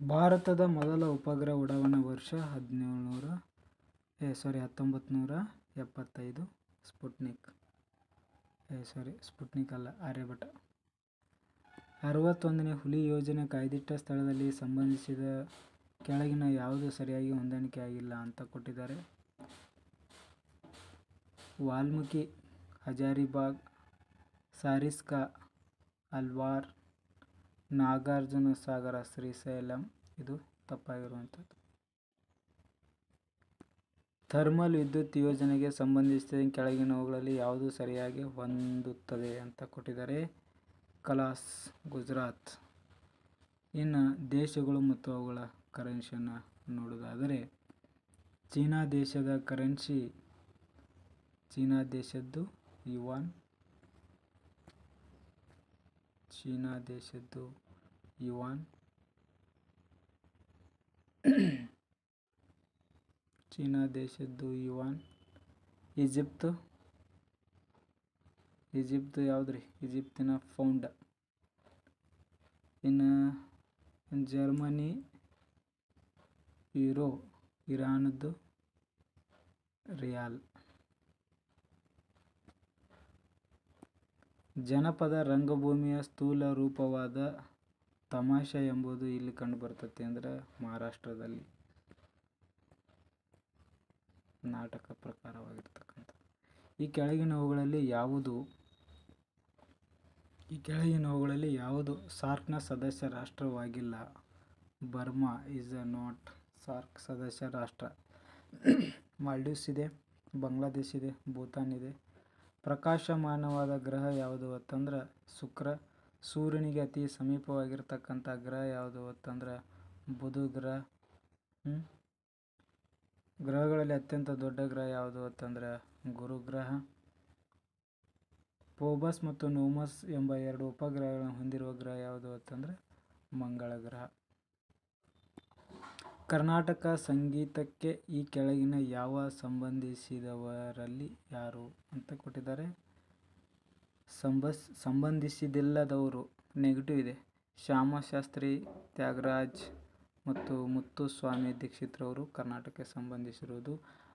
ಭಾರತದ ಮೊದಲ ಉಪಗ್ರಹ ಉಡಾವಣಾ ವರ್ಷ 1975 ಸ್ಪುಟ್ನಿಕ್ ಅಲ್ಲ, ಆರ್ಯಭಟ. 61ನೇ ಹುಲಿ ಯೋಜನೆ ಕಾಯ್ದಿಟ್ಟ ಸ್ಥಳದಲ್ಲಿ ಸಂಬಂಧಿಸಿದ ಕೆಳಗಿನ ಯಾವುದು ಸರಿಯಾಗಿ ಹೊಂದಾಣಿಕೆ ಆಗಿಲ್ಲ ಅಂತ ಕೊಟ್ಟಿದ್ದಾರೆ. ವಾಲ್ಮೀಕಿ, ಹಜಾರಿಬಾಗ್, ಸಾರಿಸ್ಕಾ, ಅಲ್ವಾರ್, ನಾಗಾರ್ಜುನ ಸಾಗರ, ಶ್ರೀಶೈಲಂ. ಇದು ತಪ್ಪಾಗಿರುವಂಥದ್ದು. ಥರ್ಮಲ್ ವಿದ್ಯುತ್ ಯೋಜನೆಗೆ ಸಂಬಂಧಿಸಿದ ಕೆಳಗಿನವುಗಳಲ್ಲಿ ಯಾವುದು ಸರಿಯಾಗಿ ಹೊಂದುತ್ತದೆ ಅಂತ ಕೊಟ್ಟಿದ್ದಾರೆ. ಕಲಾಸ್, ಗುಜರಾತ್. ಇನ್ನು ದೇಶಗಳು ಮತ್ತು ಅವುಗಳ ಕರೆನ್ಸಿಯನ್ನು ನೋಡೋದಾದರೆ ಚೀನಾ ದೇಶದ ಕರೆನ್ಸಿ ಚೀನಾ ದೇಶದ್ದು ಯುವಾನ್. ಚೀನಾ ದೇಶದ್ದು ಯುವಾನ್. ಈಜಿಪ್ಟ್ ಯಾವುದ್ರಿ? ಈಜಿಪ್ತಿನ ಪೌಂಡ್. ಇನ್ನು ಜರ್ಮನಿ ಯೂರೋ. ಇರಾನದ್ದು ರಿಯಾಲ್. ಜನಪದ ರಂಗಭೂಮಿಯ ಸ್ಥೂಲ ರೂಪವಾದ ತಮಾಷೆ ಎಂಬುದು ಇಲ್ಲಿ ಕಂಡುಬರ್ತೈತಿ ಅಂದ್ರೆ ಮಹಾರಾಷ್ಟ್ರದಲ್ಲಿ ನಾಟಕ ಪ್ರಕಾರವಾಗಿರ್ತಕ್ಕಂಥ. ಈ ಕೆಳಗಿನವುಗಳಲ್ಲಿ ಯಾವುದು ಸಾರ್ಕ್ನ ಸದಸ್ಯ ರಾಷ್ಟ್ರವಾಗಿಲ್ಲ? ಬರ್ಮಾ ಈಸ್ ನಾಟ್ ಸಾರ್ಕ್ ಸದಸ್ಯ ರಾಷ್ಟ್ರ. ಮಾಲ್ಡೀವ್ಸ್ ಇದೆ, ಬಾಂಗ್ಲಾದೇಶ್ ಇದೆ, ಭೂತಾನ್ ಇದೆ. ಪ್ರಕಾಶಮಾನವಾದ ಗ್ರಹ ಯಾವುದು ಅಂತಂದ್ರೆ ಶುಕ್ರ. ಸೂರ್ಯನಿಗೆ ಅತಿ ಸಮೀಪವಾಗಿರ್ತಕ್ಕಂಥ ಗ್ರಹ ಯಾವುದು ಅಂತಂದ್ರೆ ಬುಧ ಗ್ರಹ. ಗ್ರಹಗಳಲ್ಲಿ ಅತ್ಯಂತ ದೊಡ್ಡ ಗ್ರಹ ಯಾವುದು ಅಂತಂದ್ರೆ ಗುರುಗ್ರಹ. ಫೋಬಸ್ ಮತ್ತು ನೋಮಸ್ ಎಂಬ 2 ಉಪಗ್ರಹಗಳನ್ನು ಹೊಂದಿರುವ ಗ್ರಹ ಯಾವುದು ಅಂತಂದ್ರೆ ಮಂಗಳ ಗ್ರಹ. ಕರ್ನಾಟಕ ಸಂಗೀತಕ್ಕೆ ಈ ಕೆಳಗಿನ ಯಾವ ಸಂಬಂಧಿಸಿದವರಲ್ಲಿ ಯಾರು ಅಂತ ಕೊಟ್ಟಿದ್ದಾರೆ? ಸಂಬಂಧಿಸಿದಿಲ್ಲದವರು ನೆಗೆಟಿವ್ ಇದೆ. ಶ್ಯಾಮಶಾಸ್ತ್ರಿ, ತ್ಯಾಗರಾಜ್ ಮತ್ತು ಮುತ್ತುಸ್ವಾಮಿ ದೀಕ್ಷಿತ್ರವರು ಕರ್ನಾಟಕಕ್ಕೆ ಸಂಬಂಧಿಸಿರುವುದು.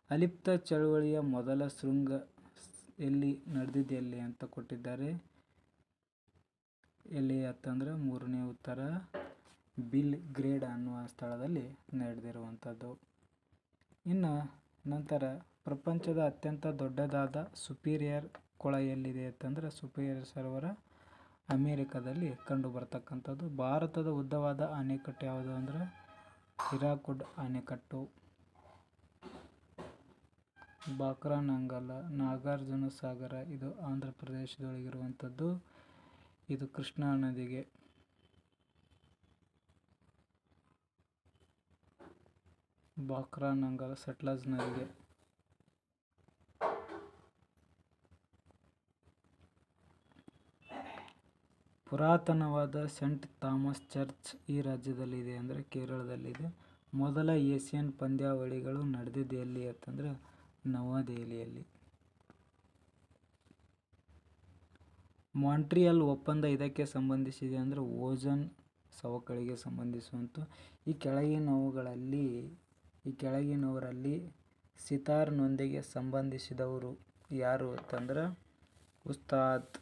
ಅಲಿಪ್ತ ಚಳವಳಿಯ ಮೊದಲ ಶೃಂಗ ಎಲ್ಲಿ ನಡೆದಿದೆ ಅಂತ ಕೊಟ್ಟಿದ್ದಾರೆ. ಎಲ್ಲಿ ಅಂತಂದ್ರೆ 3ನೇ ಉತ್ತರ ಬಿಲ್ ಗ್ರೇಡ್ ಅನ್ನುವ ಸ್ಥಳದಲ್ಲಿ ನಡೆದಿರುವಂಥದ್ದು. ಇನ್ನು ನಂತರ ಪ್ರಪಂಚದ ಅತ್ಯಂತ ದೊಡ್ಡದಾದ ಸುಪೀರಿಯರ್ ಕೊಳ ಎಲ್ಲಿದೆ ಅಂತಂದ್ರೆ ಸುಪೀರಿಯರ್ ಸರೋವರ ಅಮೇರಿಕಾದಲ್ಲಿ ಕಂಡು ಬರ್ತಕ್ಕಂಥದ್ದು. ಭಾರತದ ಉದ್ದವಾದ ಅಣೆಕಟ್ಟು ಯಾವುದು ಅಂದ್ರೆ ಹಿರಾಕುಡ್ ಅಣೆಕಟ್ಟು. ಬಾಕ್ರಾನಂಗಲ, ನಾಗಾರ್ಜುನ ಸಾಗರ ಇದು ಆಂಧ್ರ ಪ್ರದೇಶದೊಳಗಿರುವಂಥದ್ದು. ಇದು ಕೃಷ್ಣಾ ನದಿಗೆ. ಬಾಕ್ರಾನಂಗಲ ಸಟ್ಲಜ್ ನದಿಗೆ. ಪುರಾತನವಾದ ಸೆಂಟ್ ಥಾಮಸ್ ಚರ್ಚ್ ಈ ರಾಜ್ಯದಲ್ಲಿದೆ ಅಂದರೆ ಕೇರಳದಲ್ಲಿದೆ. ಮೊದಲ ಏಷ್ಯನ್ ಪಂದ್ಯಾವಳಿಗಳು ನಡೆದಿದ್ದು ಎಲ್ಲಿ ಅಂತಂದ್ರೆ ನವದೆಹಲಿಯಲ್ಲಿ. ಮಾಂಟ್ರಿಯಲ್ ಒಪ್ಪಂದ ಇದಕ್ಕೆ ಸಂಬಂಧಿಸಿದೆ ಅಂದರೆ ಓಝೋನ್ ಸವಕಳಿಗೆ ಸಂಬಂಧಿಸುವಂಥ. ಈ ಕೆಳಗಿನವರಲ್ಲಿ ಸಿತಾರ್ನೊಂದಿಗೆ ಸಂಬಂಧಿಸಿದವರು ಯಾರು ಅಂತಂದ್ರೆ ಉಸ್ತಾದ್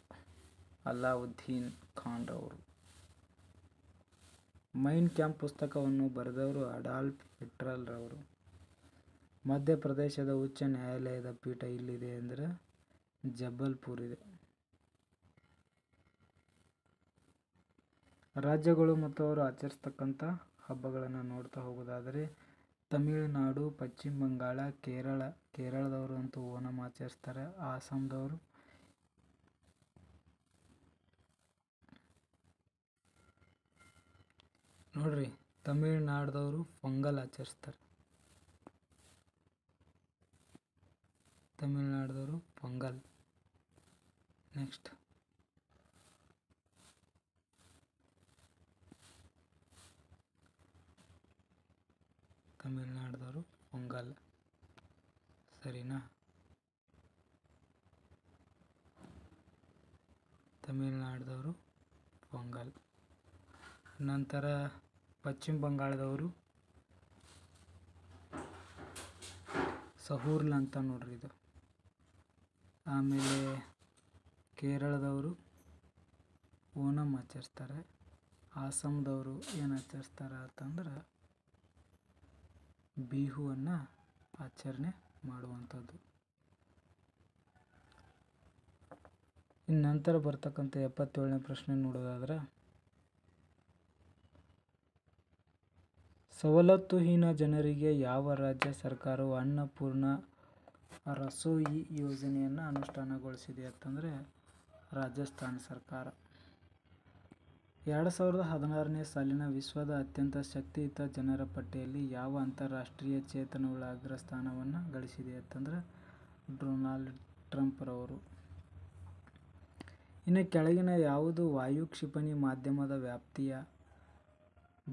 ಅಲಾವುದ್ದೀನ್ ಖಾನ್ ರವರು. ಮೈನ್ ಕ್ಯಾಂಪ್ ಪುಸ್ತಕವನ್ನು ಬರೆದವರು ಅಡಾಲ್ಫ್ ಹಿಟ್ಲರ್ ರವರು. ಮಧ್ಯಪ್ರದೇಶದ ಉಚ್ಚ ನ್ಯಾಯಾಲಯದ ಪೀಠ ಇಲ್ಲಿದೆ ಅಂದರೆ ಜಬಲ್ಪುರ್ ಇದೆ. ರಾಜ್ಯಗಳು ಮತ್ತು ಅವರು ಆಚರಿಸ್ತಕ್ಕಂಥ ಹಬ್ಬಗಳನ್ನು ನೋಡ್ತಾ ಹೋಗೋದಾದರೆ ತಮಿಳುನಾಡು, ಪಶ್ಚಿಮ ಬಂಗಾಳ, ಕೇರಳದವರು ಅಂತೂ ಓಣಂ ಆಚರಿಸ್ತಾರೆ. ಆಸಾಂದವರು ನೋಡ್ರಿ ತಮಿಳುನಾಡದವರು ಪೊಂಗಲ್ ಆಚರಿಸ್ತಾರೆ. ನೆಕ್ಸ್ಟ್ ತಮಿಳುನಾಡದವರು ಪೊಂಗಲ್, ಸರಿನಾ? ತಮಿಳುನಾಡದವರು ಪೊಂಗಲ್. ನಂತರ ಪಶ್ಚಿಮ ಬಂಗಾಳದವರು ಸಹೂರ್ಲ್ ಅಂತ ನೋಡ್ರಿ ಇದು. ಆಮೇಲೆ ಕೇರಳದವರು ಓಣಂ ಆಚರಿಸ್ತಾರೆ. ಆಸಾಂದವರು ಏನು ಆಚರಿಸ್ತಾರೆ ಅಂತಂದ್ರೆ ಬಿಹುವನ್ನು ಆಚರಣೆ ಮಾಡುವಂಥದ್ದು. ಇನ್ನು ನಂತರ ಬರ್ತಕ್ಕಂಥ 77ನೇ ಪ್ರಶ್ನೆ ನೋಡೋದಾದ್ರೆ ಸವಲತ್ತುಹೀನ ಜನರಿಗೆ ಯಾವ ರಾಜ್ಯ ಸರ್ಕಾರವು ಅನ್ನಪೂರ್ಣ ರಸೋಯಿ ಯೋಜನೆಯನ್ನು ಅನುಷ್ಠಾನಗೊಳಿಸಿದೆ ಅಂತಂದರೆ ರಾಜಸ್ಥಾನ ಸರ್ಕಾರ. 2016ನೇ ಸಾಲಿನ ವಿಶ್ವದ ಅತ್ಯಂತ ಶಕ್ತಿಯುತ ಜನರ ಪಟ್ಟಿಯಲ್ಲಿ ಯಾವ ಅಂತಾರಾಷ್ಟ್ರೀಯ ಚೇತನವುಳ್ಳ ಅಗ್ರಸ್ಥಾನವನ್ನು ಗಳಿಸಿದೆ ಅಂತಂದ್ರೆ ಡೊನಾಲ್ಡ್ ಟ್ರಂಪ್ ರವರು. ಇನ್ನು ಕೆಳಗಿನ ಯಾವುದು ವಾಯು ಕ್ಷಿಪಣಿ ಮಾಧ್ಯಮದ ವ್ಯಾಪ್ತಿಯ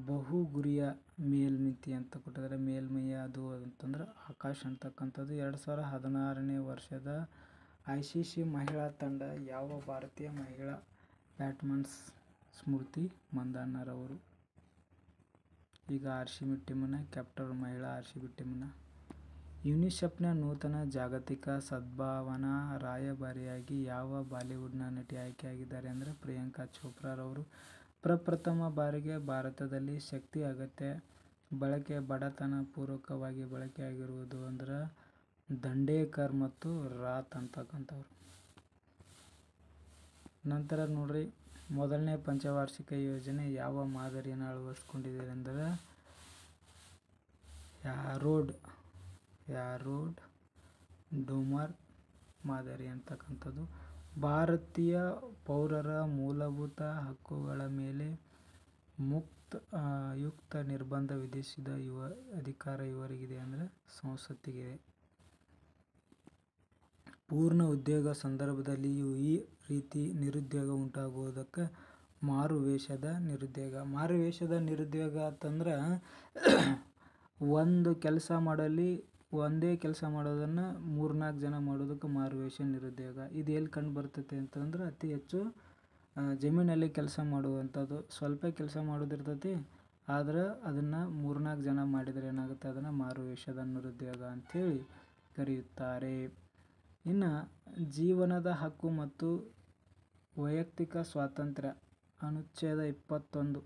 ಬಹುಗುರಿಯ ಮೇಲ್ಮಿತಿ ಅಂತ ಕೊಟ್ಟಿದ್ದಾರೆ. ಮೇಲ್ಮೈ ಅದು ಅಂತಂದ್ರೆ ಆಕಾಶ್ ಅಂತಕ್ಕಂಥದ್ದು. 2016ನೇ ವರ್ಷದ ICC ಮಹಿಳಾ ತಂಡ ಯಾವ ಭಾರತೀಯ ಮಹಿಳಾ ಬ್ಯಾಟ್ಸ್ಮನ್ ಸ್ಮೃತಿ ಮಂದಣ್ಣರವರು ಈಗ RCB ಟೀಮ್ನ ಕ್ಯಾಪ್ಟನ್, ಮಹಿಳಾ RCB ಟೀಮ್ನ. ಯುನಿಸೆಫ್ನ ನೂತನ ಜಾಗತಿಕ ಸದ್ಭಾವನಾ ರಾಯಭಾರಿಯಾಗಿ ಯಾವ ಬಾಲಿವುಡ್ನ ನಟಿ ಆಯ್ಕೆಯಾಗಿದ್ದಾರೆ ಅಂದರೆ ಪ್ರಿಯಾಂಕಾ ಚೋಪ್ರಾರವರು. ಪ್ರಪ್ರಥಮ ಬಾರಿಗೆ ಭಾರತದಲ್ಲಿ ಶಕ್ತಿ ಅಗತ್ಯ ಬಳಕೆ ಬಡತನ ಪೂರ್ವಕವಾಗಿ ಬಳಕೆಯಾಗಿರುವುದು ಅಂದ್ರೆ ದಂಡೇಕರ್ ಮತ್ತು ರಾತ್ ಅಂತಕ್ಕಂಥವ್ರು. ನಂತರ ನೋಡ್ರಿ, ಮೊದಲನೇ ಪಂಚವಾರ್ಷಿಕ ಯೋಜನೆ ಯಾವ ಮಾದರಿಯನ್ನು ಅಳವಡಿಸಿಕೊಂಡಿದೆ ಅಂದರೆ ಯಾರೋಡ್ ಡೋಮರ್ ಮಾದರಿ ಅಂತಕ್ಕಂಥದ್ದು. ಭಾರತೀಯ ಪೌರರ ಮೂಲಭೂತ ಹಕ್ಕುಗಳ ಮೇಲೆ ಯುಕ್ತ ನಿರ್ಬಂಧ ವಿಧಿಸಿದ ಅಧಿಕಾರ ಇವರಿಗಿದೆ ಅಂದರೆ ಸಂಸತ್ತಿಗಿದೆ. ಪೂರ್ಣ ಉದ್ಯೋಗ ಸಂದರ್ಭದಲ್ಲಿಯೂ ಈ ರೀತಿ ನಿರುದ್ಯೋಗ ಉಂಟಾಗುವುದಕ್ಕೆ ಮಾರುವೇಷದ ನಿರುದ್ಯೋಗ. ಮಾರುವೇಷದ ನಿರುದ್ಯೋಗ ಅಂತಂದ್ರೆ ಒಂದೇ ಕೆಲಸ ಮಾಡೋದನ್ನು 3-4 ಜನ ಮಾಡೋದಕ್ಕೆ ಮಾರುವೇಷ ನಿರುದ್ಯೋಗ. ಇದು ಎಲ್ಲಿ ಕಂಡು ಬರ್ತೈತೆ ಅಂತಂದ್ರೆ ಅತಿ ಹೆಚ್ಚು ಜಮೀನಲ್ಲಿ ಕೆಲಸ ಮಾಡುವಂಥದ್ದು. ಸ್ವಲ್ಪ ಕೆಲಸ ಮಾಡೋದಿರ್ತೈತಿ, ಆದ್ರೆ ಅದನ್ನು 3-4 ಜನ ಮಾಡಿದರೆ ಏನಾಗುತ್ತೆ, ಅದನ್ನು ಮಾರುವೇಷದ ನಿರುದ್ಯೋಗ ಅಂಥೇಳಿ ಕರೆಯುತ್ತಾರೆ. ಇನ್ನು ಜೀವನದ ಹಕ್ಕು ಮತ್ತು ವೈಯಕ್ತಿಕ ಸ್ವಾತಂತ್ರ್ಯ ಅನುಚ್ಛೇದ 21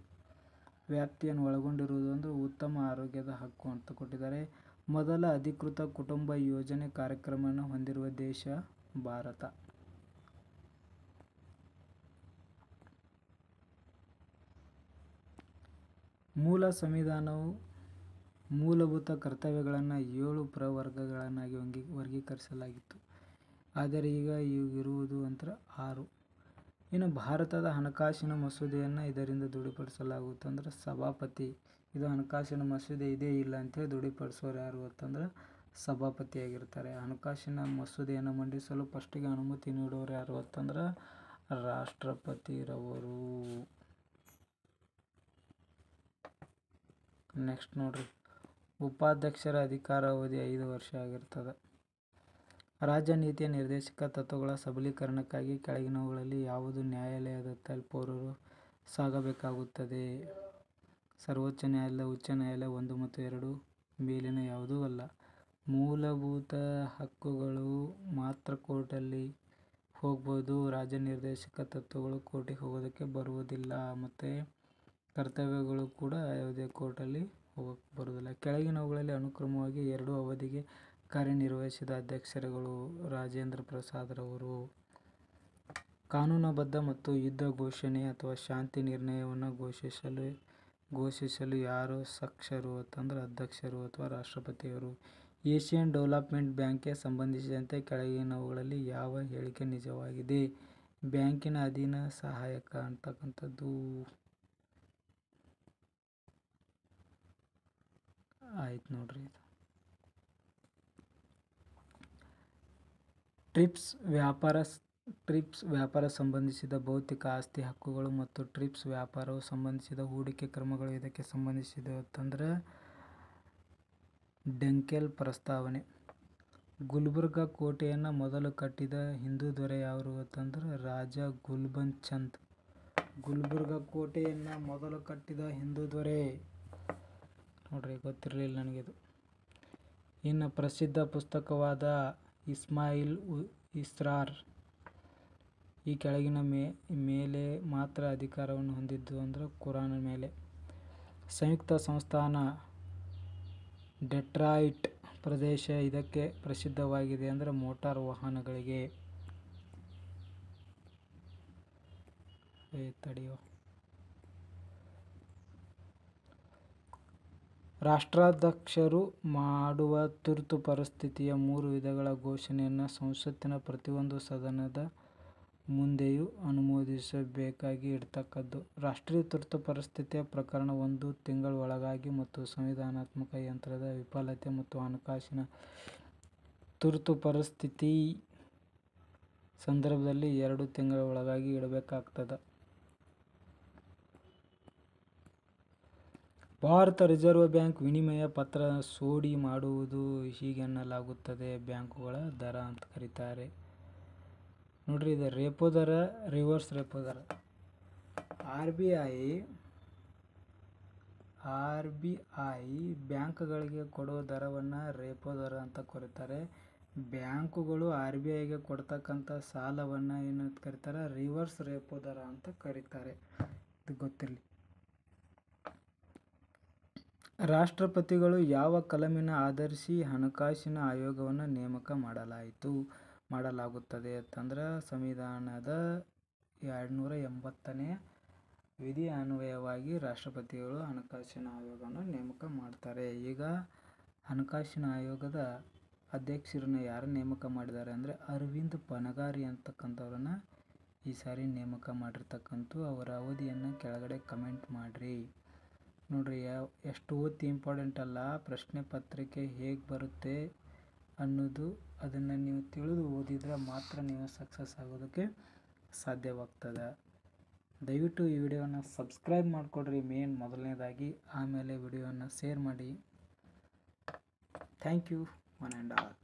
ವ್ಯಾಪ್ತಿಯನ್ನು ಒಳಗೊಂಡಿರುವುದು ಅಂದರೆ ಉತ್ತಮ ಆರೋಗ್ಯದ ಹಕ್ಕು ಅಂತ ಕೊಟ್ಟಿದ್ದಾರೆ. ಮೊದಲ ಅಧಿಕೃತ ಕುಟುಂಬ ಯೋಜನೆ ಕಾರ್ಯಕ್ರಮವನ್ನು ಹೊಂದಿರುವ ದೇಶ ಭಾರತ. ಮೂಲ ಸಂವಿಧಾನವು ಮೂಲಭೂತ ಕರ್ತವ್ಯಗಳನ್ನು 7 ಪ್ರವರ್ಗಗಳನ್ನಾಗಿ ವರ್ಗೀಕರಿಸಲಾಗಿತ್ತು. ಆದರೆ ಈಗ ಇರುವುದು ಅಂದ್ರೆ 6. ಇನ್ನು ಭಾರತದ ಹಣಕಾಸಿನ ಮಸೂದೆಯನ್ನು ಇದರಿಂದ ದೃಢಪಡಿಸಲಾಗುತ್ತೆ ಅಂದ್ರೆ ಸಭಾಪತಿ. ಇದು ಹಣಕಾಸಿನ ಮಸೂದೆ ಇದೇ ಇಲ್ಲ ಅಂತೇಳಿ ದೃಢಪಡಿಸೋರು ಯಾರು ಅಂತಂದ್ರೆ ಸಭಾಪತಿಯಾಗಿರ್ತಾರೆ. ಹಣಕಾಸಿನ ಮಸೂದೆಯನ್ನು ಮಂಡಿಸಲು ಫಸ್ಟಿಗೆ ಅನುಮತಿ ನೀಡೋರು ಯಾರು ಅಂತಂದ್ರೆ ರಾಷ್ಟ್ರಪತಿರವರು. ನೆಕ್ಸ್ಟ್ ನೋಡ್ರಿ, ಉಪಾಧ್ಯಕ್ಷರ ಅಧಿಕಾರಾವಧಿ 5 ವರ್ಷ ಆಗಿರ್ತದೆ. ರಾಜ್ಯ ನೀತಿಯ ನಿರ್ದೇಶಕ ತತ್ವಗಳ ಸಬಲೀಕರಣಕ್ಕಾಗಿ ಕೆಳಗಿನವುಗಳಲ್ಲಿ ಯಾವುದು ನ್ಯಾಯಾಲಯದತ್ತ ಪೌರರು ಸಾಗಬೇಕಾಗುತ್ತದೆ? ಸರ್ವೋಚ್ಚ ನ್ಯಾಯಾಲಯ, ಉಚ್ಚ ನ್ಯಾಯಾಲಯ 1 ಮತ್ತು 2 ಮೇಲಿನ ಯಾವುದೂ ಅಲ್ಲ. ಮೂಲಭೂತ ಹಕ್ಕುಗಳು ಮಾತ್ರ ಕೋರ್ಟಲ್ಲಿ ಹೋಗ್ಬೋದು. ರಾಜ್ಯ ನಿರ್ದೇಶಕ ತತ್ವಗಳು ಕೋರ್ಟಿಗೆ ಹೋಗೋದಕ್ಕೆ ಬರುವುದಿಲ್ಲ. ಮತ್ತು ಕರ್ತವ್ಯಗಳು ಕೂಡ ಯಾವುದೇ ಕೋರ್ಟಲ್ಲಿ ಹೋಗೋಕ್ಕೆ ಬರುವುದಿಲ್ಲ. ಕೆಳಗಿನವುಗಳಲ್ಲಿ ಅನುಕ್ರಮವಾಗಿ 2 ಅವಧಿಗೆ ಕಾರ್ಯನಿರ್ವಹಿಸಿದ ಅಧ್ಯಕ್ಷರುಗಳು ರಾಜೇಂದ್ರ ಪ್ರಸಾದ್ರವರು. ಕಾನೂನುಬದ್ಧ ಮತ್ತು ಯುದ್ಧ ಘೋಷಣೆ ಅಥವಾ ಶಾಂತಿ ನಿರ್ಣಯವನ್ನು ಘೋಷಿಸಲು ಯಾರು ಸಕ್ಷರು ಅಂತಂದ್ರೆ ಅಧ್ಯಕ್ಷರು ಅಥವಾ ರಾಷ್ಟ್ರಪತಿಯವರು. ಏಷಿಯನ್ ಡೆವಲಪ್ಮೆಂಟ್ ಬ್ಯಾಂಕ್ಗೆ ಸಂಬಂಧಿಸಿದಂತೆ ಕೆಳಗಿನವುಗಳಲ್ಲಿ ಯಾವ ಹೇಳಿಕೆ ನಿಜವಾಗಿದೆ? ಬ್ಯಾಂಕಿನ ಅಧೀನ ಸಹಾಯಕ ಅಂತಕ್ಕಂಥದ್ದು ಆಯ್ತು ನೋಡ್ರಿ. ಟ್ರಿಪ್ಸ್ ವ್ಯಾಪಾರ ಸಂಬಂಧಿಸಿದ ಭೌತಿಕ ಆಸ್ತಿ ಹಕ್ಕುಗಳು ಮತ್ತು ಟ್ರಿಪ್ಸ್ ವ್ಯಾಪಾರವು ಸಂಬಂಧಿಸಿದ ಹೂಡಿಕೆ ಕ್ರಮಗಳು ಇದಕ್ಕೆ ಸಂಬಂಧಿಸಿದವಂತಂದ್ರೆ ಡೆಕೆಲ್ ಪ್ರಸ್ತಾವನೆ. ಗುಲ್ಬರ್ಗಾ ಕೋಟೆಯನ್ನು ಮೊದಲು ಕಟ್ಟಿದ ಹಿಂದೂ ದೊರೆ ಯಾರು ಅಂತಂದ್ರೆ ರಾಜ ಗುಲ್ಬನ್ ಚಂದ್. ಗುಲ್ಬರ್ಗಾ ಕೋಟೆಯನ್ನು ಮೊದಲು ಕಟ್ಟಿದ ಹಿಂದೂ ದೊರೆ ನೋಡ್ರಿ, ಗೊತ್ತಿರಲಿಲ್ಲ ನನಗಿದು. ಇನ್ನು ಪ್ರಸಿದ್ಧ ಪುಸ್ತಕವಾದ ಇಸ್ಮಾಯಿಲ್ ಇಸ್ರಾರ್ ಈ ಕೆಳಗಿನ ಮೇಲೆ ಮಾತ್ರ ಅಧಿಕಾರವನ್ನು ಹೊಂದಿದ್ದು ಅಂದ್ರೆ ಕುರಾನ್ ಮೇಲೆ. ಸಂಯುಕ್ತ ಸಂಸ್ಥಾನ ಡೆಟ್ರಾಯಿಟ್ ಪ್ರದೇಶ ಇದಕ್ಕೆ ಪ್ರಸಿದ್ಧವಾಗಿದೆ ಅಂದರೆ ಮೋಟಾರ್ ವಾಹನಗಳಿಗೆ. ರಾಷ್ಟ್ರಾಧ್ಯಕ್ಷರು ಮಾಡುವ ತುರ್ತು ಪರಿಸ್ಥಿತಿಯ 3 ವಿಧಗಳ ಘೋಷಣೆಯನ್ನು ಸಂಸತ್ತಿನ ಪ್ರತಿಯೊಂದು ಸದನದ ಮುಂದೆಯೂ ಅನುಮೋದಿಸಬೇಕಾಗಿ ಇಡತಕ್ಕದ್ದು. ರಾಷ್ಟ್ರೀಯ ತುರ್ತು ಪರಿಸ್ಥಿತಿಯ ಪ್ರಕರಣ 1 ತಿಂಗಳ ಒಳಗಾಗಿ ಮತ್ತು ಸಂವಿಧಾನಾತ್ಮಕ ಯಂತ್ರದ ವಿಫಲತೆ ಮತ್ತು ಹಣಕಾಸಿನ ತುರ್ತು ಪರಿಸ್ಥಿತಿ ಸಂದರ್ಭದಲ್ಲಿ 2 ತಿಂಗಳ ಒಳಗಾಗಿ ಇಡಬೇಕಾಗ್ತದೆ. ಭಾರತ ರಿಸರ್ವ್ ಬ್ಯಾಂಕ್ ವಿನಿಮಯ ಪತ್ರ ಸೋಡಿ ಮಾಡುವುದು ಹೀಗೆನ್ನಲಾಗುತ್ತದೆ ಬ್ಯಾಂಕುಗಳ ದರ ಅಂತ ಕರೀತಾರೆ. ನೋಡ್ರಿ, ಇದು ರೇಪೋ ದರ, ರಿವರ್ಸ್ ರೇಪೋ ದರ. ಆರ್ ಬಿ ಐ ಬ್ಯಾಂಕ್ಗಳಿಗೆ ಕೊಡೋ ದರವನ್ನು ರೇಪೋ ದರ ಅಂತ ಕರೀತಾರೆ. ಬ್ಯಾಂಕುಗಳು ಆರ್ ಬಿ ಐಗೆ ಕೊಡ್ತಕ್ಕಂಥ ಸಾಲವನ್ನು ಏನಂತ ಕರೀತಾರೆ, ರಿವರ್ಸ್ ರೇಪೋ ದರ ಅಂತ ಕರೀತಾರೆ. ಇದು ಗೊತ್ತಿರಲಿ. ರಾಷ್ಟ್ರಪತಿಗಳು ಯಾವ ಕಲಮಿನ ಆಧರಿಸಿ ಹಣಕಾಸಿನ ಆಯೋಗವನ್ನು ನೇಮಕ ಮಾಡಲಾಗುತ್ತದೆ ಅಂತಂದ್ರೆ ಸಂವಿಧಾನದ 280ನೇ ವಿಧಿ ಅನ್ವಯವಾಗಿ ರಾಷ್ಟ್ರಪತಿಗಳು ಹಣಕಾಸಿನ ಆಯೋಗವನ್ನು ನೇಮಕ ಮಾಡ್ತಾರೆ. ಈಗ ಹಣಕಾಸಿನ ಆಯೋಗದ ಅಧ್ಯಕ್ಷರನ್ನ ಯಾರು ನೇಮಕ ಮಾಡಿದ್ದಾರೆ ಅಂದರೆ ಅರವಿಂದ್ ಪನಗಾರಿ ಅಂತಕ್ಕಂಥವ್ರನ್ನ ಈ ಸಾರಿ ನೇಮಕ ಮಾಡಿರ್ತಕ್ಕಂಥ. ಅವರ ಅವಧಿಯನ್ನು ಕೆಳಗಡೆ ಕಮೆಂಟ್ ಮಾಡಿರಿ. ನೋಡ್ರಿ, ಎಷ್ಟು ಓದಿ ಇಂಪಾರ್ಟೆಂಟ್ ಅಲ್ಲ, ಪ್ರಶ್ನೆ ಪತ್ರಿಕೆ ಹೇಗೆ ಬರುತ್ತೆ ಅನ್ನೋದು ಅದನ್ನು ನೀವು ತಿಳಿದು ಓದಿದರೆ ಮಾತ್ರ ನೀವು ಸಕ್ಸಸ್ ಆಗೋದಕ್ಕೆ ಸಾಧ್ಯವಾಗ್ತದೆ. ದಯವಿಟ್ಟು ಈ ವಿಡಿಯೋನ ಸಬ್ಸ್ಕ್ರೈಬ್ ಮಾಡಿಕೊಡ್ರಿ ಮೊದಲನೇದಾಗಿ. ಆಮೇಲೆ ವಿಡಿಯೋನ ಶೇರ್ ಮಾಡಿ. Thank you one and all.